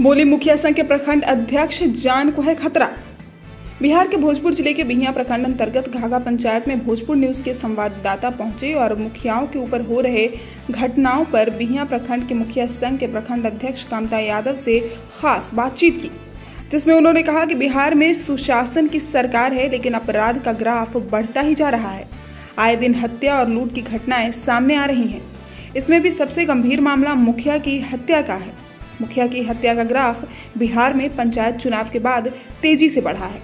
मोली मुखिया संघ के प्रखंड अध्यक्ष जान को है खतरा। बिहार के भोजपुर जिले के बिहिया प्रखंड अंतर्गत घाघा पंचायत में भोजपुर न्यूज के संवाददाता पहुंचे और मुखियाओं के ऊपर हो रहे घटनाओं पर बिहिया प्रखंड के मुखिया संघ के प्रखंड अध्यक्ष कामता यादव से खास बातचीत की, जिसमें उन्होंने कहा कि बिहार में सुशासन की सरकार है, लेकिन अपराध का ग्राफ बढ़ता ही जा रहा है। आए दिन हत्या और लूट की घटनाएं सामने आ रही हैं। इसमें भी सबसे गंभीर मामला मुखिया की हत्या का है। मुखिया की हत्या का ग्राफ बिहार में पंचायत चुनाव के बाद तेजी से बढ़ा है।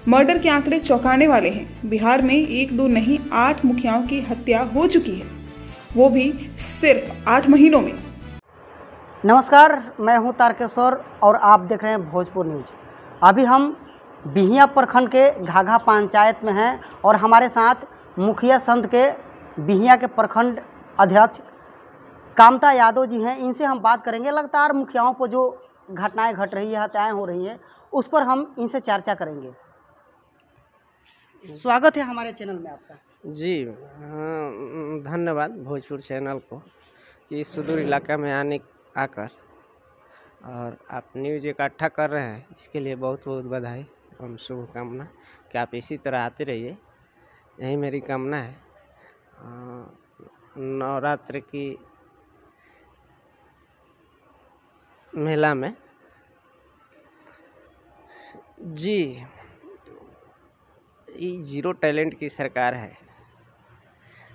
मर्डर के आंकड़े चौंकाने वाले हैं। बिहार में 1-2 नहीं 8 मुखियाओं की हत्या हो चुकी है, वो भी सिर्फ 8 महीनों में। नमस्कार, मैं हूं तारकेश्वर और आप देख रहे हैं भोजपुर न्यूज। अभी हम बिहिया प्रखंड के घाघा पंचायत में हैं और हमारे साथ मुखिया संघ के बिहिया के प्रखंड अध्यक्ष कामता यादव जी हैं। इनसे हम बात करेंगे। लगातार मुखियाओं पर जो घटनाएं घट रही है, हत्याएं हो रही हैं, उस पर हम इनसे चर्चा करेंगे। स्वागत है हमारे चैनल में आपका। जी हाँ, धन्यवाद भोजपुर चैनल को कि इस सुदूर इलाका में आकर और आप न्यूज इकट्ठा कर रहे हैं, इसके लिए बहुत बहुत बधाई और शुभकामना कि आप इसी तरह आते रहिए, यही मेरी कामना है। नवरात्र की मेला में जी ये जीरो टैलेंट की सरकार है।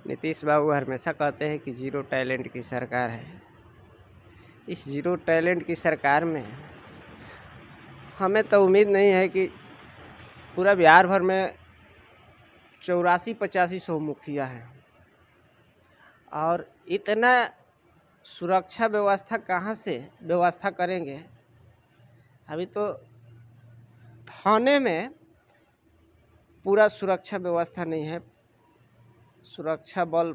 नीतीश बाबू हमेशा कहते हैं कि जीरो टैलेंट की सरकार है। इस जीरो टैलेंट की सरकार में हमें तो उम्मीद नहीं है कि पूरा बिहार भर में 84-85 मुखिया हैं और इतना सुरक्षा व्यवस्था कहाँ से व्यवस्था करेंगे। अभी तो थाने में पूरा सुरक्षा व्यवस्था नहीं है, सुरक्षा बल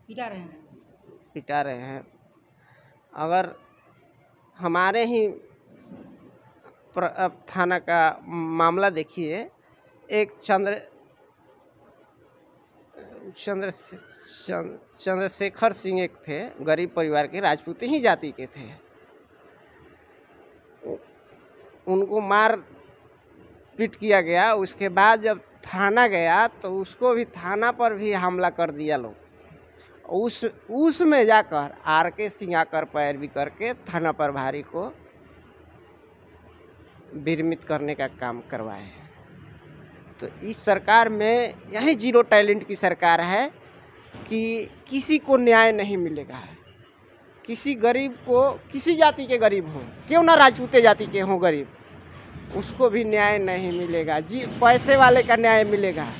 पिटा रहे हैं। अगर हमारे ही थाना का मामला देखिए, एक चंद्रशेखर सिंह एक थे, गरीब परिवार के, राजपूती ही जाति के थे। उनको मार पीट किया गया। उसके बाद जब थाना गया तो उसको भी थाना पर भी हमला कर दिया लोग। उसमें जाकर RK सिंह आकर पैरवी करके थाना प्रभारी को विरमित करने का काम करवाए। तो इस सरकार में यही जीरो टैलेंट की सरकार है कि किसी को न्याय नहीं मिलेगा। किसी गरीब को, किसी जाति के गरीब हो, क्यों ना राजपूते जाति के हों गरीब, उसको भी न्याय नहीं मिलेगा। जी पैसे वाले का न्याय मिलेगा।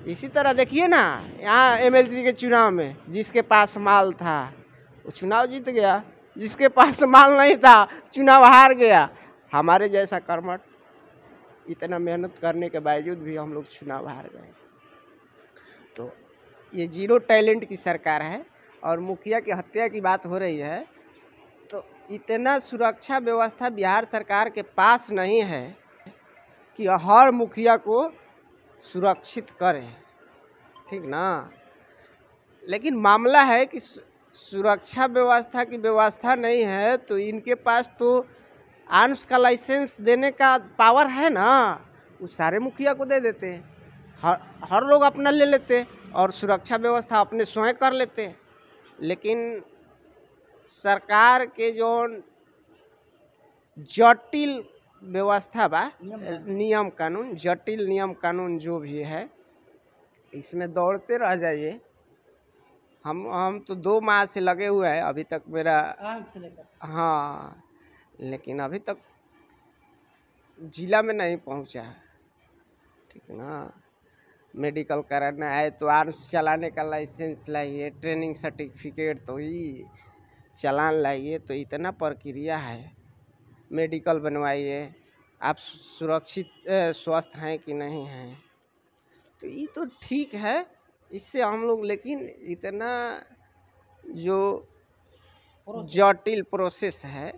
इसी तरह देखिए ना, यहाँ MLC के चुनाव में जिसके पास माल था वो चुनाव जीत गया, जिसके पास माल नहीं था चुनाव हार गया। हमारे जैसा कर्मठ इतना मेहनत करने के बावजूद भी हम लोग चुनाव हार गए। तो ये जीरो टैलेंट की सरकार है। और मुखिया की हत्या की बात हो रही है तो इतना सुरक्षा व्यवस्था बिहार सरकार के पास नहीं है कि हर मुखिया को सुरक्षित करे, ठीक ना। लेकिन मामला है कि सुरक्षा व्यवस्था की व्यवस्था नहीं है तो इनके पास तो आर्म्स का लाइसेंस देने का पावर है ना, वो सारे मुखिया को दे देते हैं। हर लोग अपना ले लेते और सुरक्षा व्यवस्था अपने स्वयं कर लेते। लेकिन सरकार के जो जटिल व्यवस्था बा, नियम कानून, जटिल नियम कानून जो भी है, इसमें दौड़ते रह जाइए। हम तो 2 माह से लगे हुए हैं अभी तक मेरा, हाँ, लेकिन अभी तक जिला में नहीं पहुंचा है, ठीक ना। मेडिकल कराना है तो आर्म्स चलाने का लाइसेंस लाइए, ट्रेनिंग सर्टिफिकेट तो ही, चालान लाइए, तो इतना प्रक्रिया है। मेडिकल बनवाइए, आप सुरक्षित स्वस्थ हैं कि नहीं हैं, तो ये तो ठीक है इससे हम लोग। लेकिन इतना जो जटिल प्रोसेस है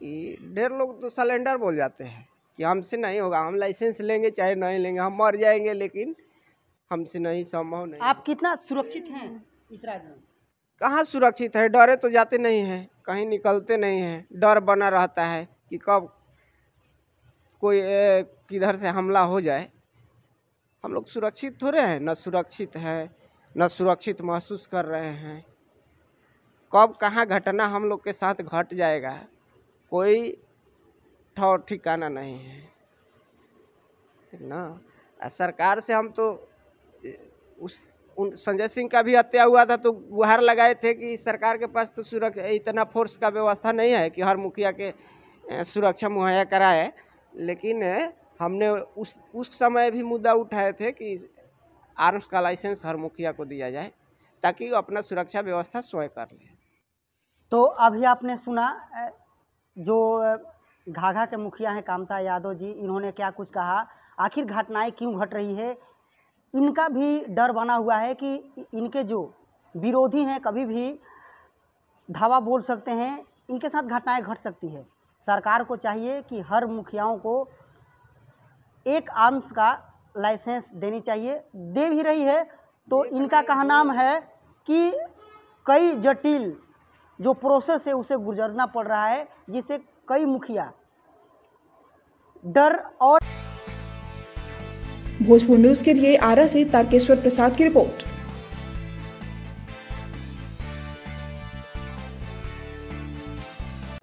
कि ढेर लोग तो सिलेंडर बोल जाते हैं कि हमसे नहीं होगा, हम लाइसेंस लेंगे चाहे नहीं लेंगे, हम मर जाएंगे लेकिन हमसे नहीं, संभव नहीं। आप कितना सुरक्षित हैं इस राज्य में? कहाँ सुरक्षित है, डरे तो जाते नहीं हैं, कहीं निकलते नहीं हैं, डर बना रहता है कि कब कोई किधर से हमला हो जाए। हम लोग सुरक्षित थोड़े हैं, न सुरक्षित हैं, न सुरक्षित महसूस कर रहे हैं। कब कहाँ घटना हम लोग के साथ घट जाएगा कोई ठौर ठिकाना नहीं है, ठीक ना। सरकार से हम तो संजय सिंह का भी हत्या हुआ था तो गुहार लगाए थे कि सरकार के पास तो सुरक्षा इतना फोर्स का व्यवस्था नहीं है कि हर मुखिया के सुरक्षा मुहैया कराए। लेकिन हमने उस समय भी मुद्दा उठाए थे कि आर्म्स का लाइसेंस हर मुखिया को दिया जाए ताकि वो अपना सुरक्षा व्यवस्था स्वयं कर ले। तो अभी आपने सुना जो घाघा के मुखिया हैं कामता यादव जी, इन्होंने क्या कुछ कहा, आखिर घटनाएं क्यों घट रही है। इनका भी डर बना हुआ है कि इनके जो विरोधी हैं कभी भी धावा बोल सकते हैं, इनके साथ घटनाएं घट सकती है। सरकार को चाहिए कि हर मुखियाओं को एक आर्म्स का लाइसेंस देनी चाहिए, दे भी रही है। तो इनका कहना है कि कई जटिल जो प्रोसेस है उसे गुजरना पड़ रहा है, जिससे कई मुखिया डर और। भोजपुर न्यूज के लिए आरा से तारकेश्वर प्रसाद की रिपोर्ट।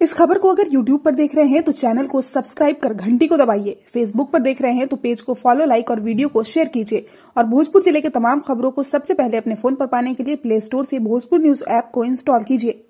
इस खबर को अगर YouTube पर देख रहे हैं तो चैनल को सब्सक्राइब कर घंटी को दबाइए। Facebook पर देख रहे हैं तो पेज को फॉलो, लाइक और वीडियो को शेयर कीजिए। और भोजपुर जिले के तमाम खबरों को सबसे पहले अपने फोन पर पाने के लिए प्ले स्टोर से भोजपुर न्यूज ऐप को इंस्टॉल कीजिए।